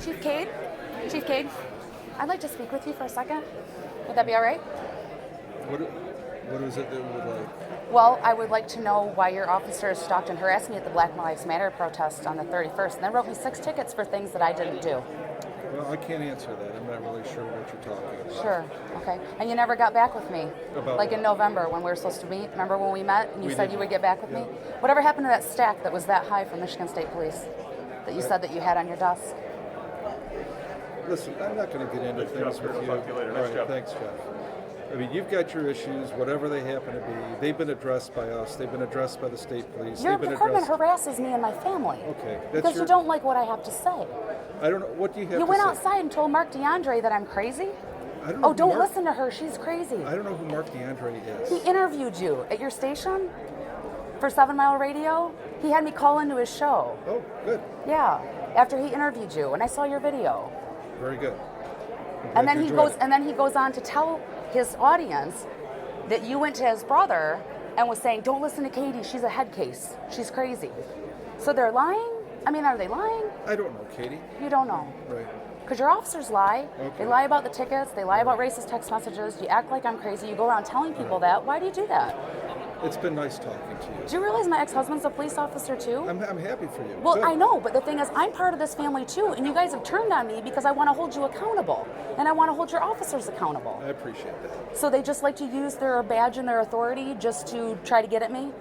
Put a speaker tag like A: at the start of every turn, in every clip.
A: Chief Caid? Chief Caid, I'd like to speak with you for a second. Would that be all right?
B: What is it that you would like?
A: Well, I would like to know why your officers stalked and harassed me at the Black Lives Matter protest on the 31st, and then wrote me 6 tickets for things that I didn't do.
B: Well, I can't answer that. I'm not really sure what you're talking about.
A: Sure, okay. And you never got back with me?
B: About
A: like
B: what?
A: in November when we were supposed to meet. Remember when we met and you
B: We
A: said
B: did.
A: you would get back with me? Whatever happened to that stack that was that high from Michigan State Police that you said that you had on your desk?
B: Listen, I'm not going to get into things with you.
C: Talk to you later.
B: All
C: Nice
B: right,
C: job.
B: thanks, Jeff. I mean, you've got your issues, whatever they happen to be. They've been addressed by us. They've been addressed by the state police.
A: Your
B: They've been
A: department
B: addressed.
A: harasses me and my family.
B: Okay, that's
A: Because
B: your.
A: you don't like what I have to say.
B: I don't know. What do you have
A: You
B: to
A: went
B: say?
A: outside and told Marc D'Andre that I'm crazy?
B: I don't know
A: Oh,
B: who
A: don't
B: Marc-
A: listen to her. She's crazy.
B: I don't know who Marc D'Andre is.
A: He interviewed you at your station for 7 Mile Radio. He had me call into his show.
B: Oh, good.
A: Yeah, after he interviewed you, and I saw your video.
B: Very good.
A: And then he goes on to tell his audience that you went to his brother and was saying, "Don't listen to Katie. She's a head case. She's crazy." So they're lying? I mean, are they lying?
B: I don't know, Katie.
A: You don't know.
B: Right.
A: Because your officers lie.
B: Okay.
A: They lie about the tickets. They lie about racist text messages. You act like I'm crazy. You go around telling people that. Why do you do that?
B: It's been nice talking to you.
A: Do you realize my ex-husband's a police officer too?
B: I'm happy for you.
A: Well,
B: Good.
A: I know, but the thing is, I'm part of this family too, and you guys have turned on me because I want to hold you accountable, and I want to hold your officers accountable.
B: I appreciate that.
A: So they just like to use their badge and their authority just to try to get at me?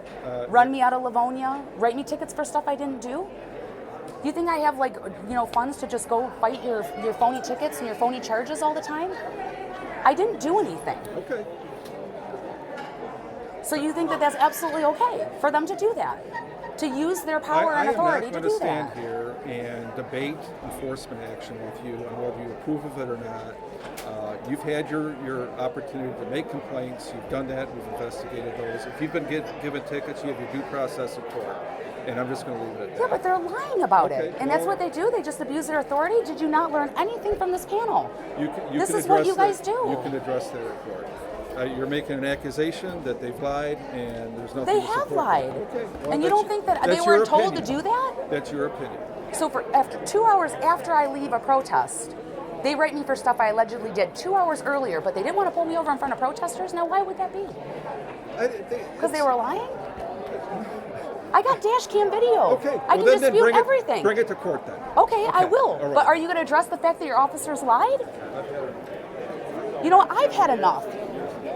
A: Run me out of Livonia? Write me tickets for stuff I didn't do? You think I have funds to just go fight your phony tickets and your phony charges all the time? I didn't do anything.
B: Okay.
A: So you think that that's absolutely okay for them to do that? To use their power and authority
B: I
A: to
B: am
A: do
B: not going to
A: that?
B: stand here and debate enforcement action with you on whether you approve of it or not. You've had your opportunity to make complaints. You've done that. We've investigated those. If you've been given tickets, you have your due process in court. And I'm just going to leave it at that.
A: Yeah, but they're lying about
B: Okay,
A: it. And that's
B: well-
A: what they do. They just abuse their authority. Did you not learn anything from this panel? This
B: can
A: is what
B: address
A: you guys
B: that.
A: do.
B: You can address that in court. You're making an accusation that they've lied, and there's nothing
A: They
B: to
A: have
B: support
A: lied.
B: that. Okay. Well,
A: And you
B: that's
A: don't think that they
B: that's your
A: weren't told to
B: opinion.
A: do that?
B: That's your opinion.
A: So after 2 hours after I leave a protest, they write me for stuff I allegedly did 2 hours earlier, but they didn't want to pull me over in front of protesters? Now, why would that be? Because they were lying? I got dash cam video.
B: Okay.
A: I
B: well,
A: can
B: then
A: dispute everything.
B: Bring it to court then.
A: Okay, I will.
B: all right.
A: But are you going to address the fact that your officers lied? You know, I've had enough.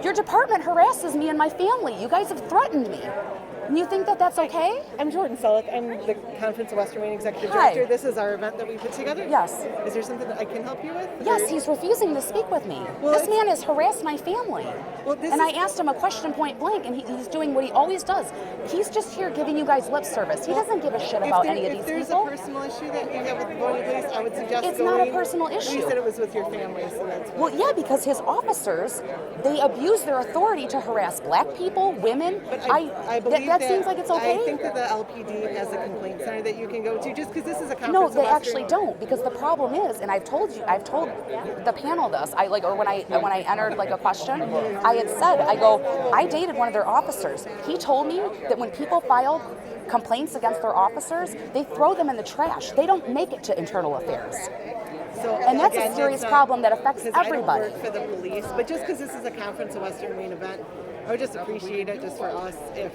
A: Your department harasses me and my family. You guys have threatened me. And you think that that's okay?
D: I'm Jordyn Sellek. I'm the Conference of Western Wayne Executive
A: Hi.
D: Director. This is our event that we put together?
A: Yes.
D: Is there something that I can help you with?
A: Yes,
D: Or-
A: he's refusing to speak with me.
D: Well,
A: this
D: it's-
A: man has harassed my family.
D: Well, this
A: and I
D: is-
A: asked him a question point blank, and he's doing what he always does. He's just here giving you guys lip service. He doesn't give a shit about any of these
D: If there's
A: people.
D: a personal issue that you have with the Livonia Police, I would suggest
A: It's
D: going.
A: not a personal issue.
D: You said it was with your family, so that's
A: Well, yeah, because his officers, they abuse their authority to harass black people, women.
D: But I believe
A: that seems like it's okay.
D: I think that the LPD has a complaint center that you can go to, just because this is a conference.
A: No,
D: of
A: they
D: Western-
A: actually don't, because the problem is, and I've told the panel this. When I entered like a question, I had said, I dated one of their officers. He told me that when people file complaints against their officers, they throw them in the trash. They don't make it to internal affairs.
D: So,
A: And that's a
D: again,
A: serious
D: not-
A: problem that affects
D: because
A: everybody.
D: I don't work for the police, but just because this is a Conference of Western Wayne event, I would just appreciate it just for us if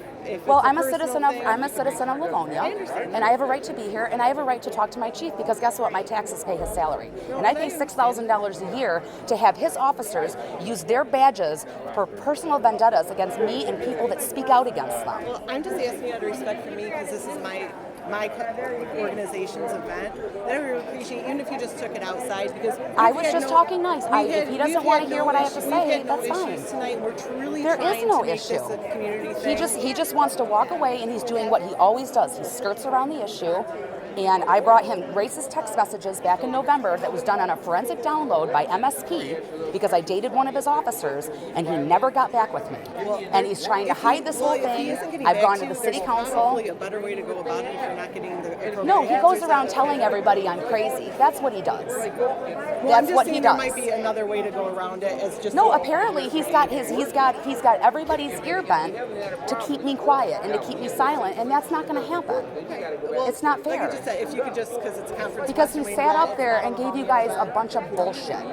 A: Well,
D: it's
A: I'm a
D: personal
A: citizen of
D: thing.
A: Livonia,
D: I understand.
A: and I have a right to be here, and I have a right to talk to my chief, because guess what? My taxes pay his salary, and I pay $6,000 a year to have his officers use their badges for personal vendettas against me and people that speak out against them.
D: Well, I'm just asking you out of respect for me, because this is my organization's event. Then I would appreciate, even if you just took it outside, because
A: I was just talking nice. If he doesn't want to hear what I have to say, that's fine.
D: Tonight. We're truly
A: There
D: trying
A: is no
D: to make
A: issue.
D: this a community thing.
A: He just wants to walk away, and he's doing what he always does. He skirts around the issue. And I brought him racist text messages back in November that was done on a forensic download by MSP, because I dated one of his officers, and he never got back with me. And he's trying to hide this whole
D: If he
A: thing.
D: isn't getting
A: I've
D: back
A: gone
D: to
A: to
D: you,
A: the city
D: there's
A: council.
D: probably a better way to go about it if you're not getting the appropriate
A: No, he goes
D: answers
A: around
D: out
A: telling
D: there.
A: everybody I'm crazy. That's what he does.
D: Well, I'm
A: That's
D: just
A: what he
D: saying
A: does.
D: There might be another way to go around it. As just
A: No, apparently he's got everybody's ear bent to keep me quiet and to keep me silent, and that's not going to happen. It's not fair.
D: just said, if you could just, because it's a conference.
A: Because he sat up there and gave you guys a bunch of bullshit.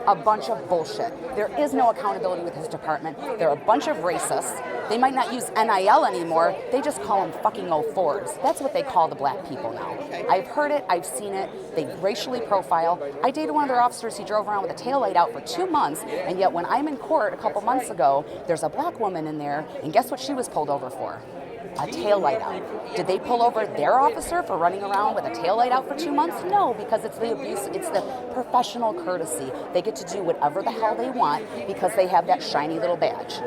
A: A bunch of bullshit. There is no accountability with his department. They're a bunch of racists. They might not use NIL anymore. They just call them fucking 04s. That's what they call the black people now. I've heard it. I've seen it. They racially profile. I dated one of their officers. He drove around with a taillight out for 2 months, and yet when I'm in court a couple months ago, there's a black woman in there, and guess what she was pulled over for? A taillight out. Did they pull over their officer for running around with a taillight out for 2 months? No, because it's the abuse, it's the professional courtesy. They get to do whatever the hell they want because they have that shiny little badge.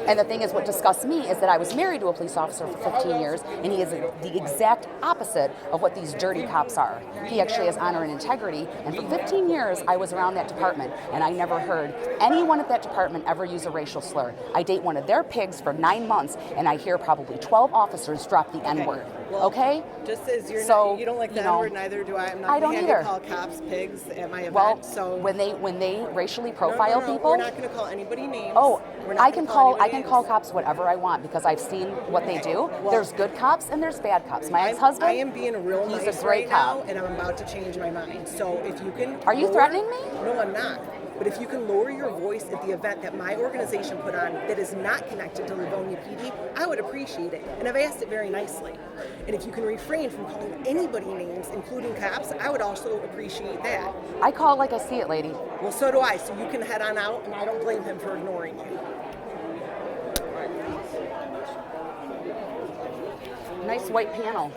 A: And the thing is, what disgusts me is that I was married to a police officer for 15 years, and he is the exact opposite of what these dirty cops are. He actually has honor and integrity, and for 15 years, I was around that department, and I never heard anyone at that department ever use a racial slur. I date one of their pigs for 9 months, and I hear probably 12 officers drop the N-word. Okay?
D: Just as you're
A: So,
D: not, you don't like the
A: you know,
D: N-word, neither do I. I'm not
A: I don't
D: gonna
A: either.
D: call cops pigs at my event.
A: Well,
D: so
A: when they racially
D: No,
A: profile
D: no,
A: people,
D: we're not going to call anybody names.
A: oh,
D: We're not
A: I
D: gonna
A: can call
D: anybody names.
A: cops whatever I want because I've seen what they do.
D: Well,
A: There's good cops and there's bad cops. My ex-husband,
D: I am being real
A: he's
D: nice
A: a great
D: right
A: cop.
D: now, and I'm about to change my mind. So if you can,
A: Are you threatening me?
D: No, I'm not. But if you can lower your voice at the event that my organization put on that is not connected to Livonia PD, I would appreciate it. And I've asked it very nicely. And if you can refrain from calling anybody names, including cops, I would also appreciate that.
A: I call it like I see it, lady.
D: Well, so do I. So you can head on out, and I don't blame him for ignoring you.
A: Nice white panel.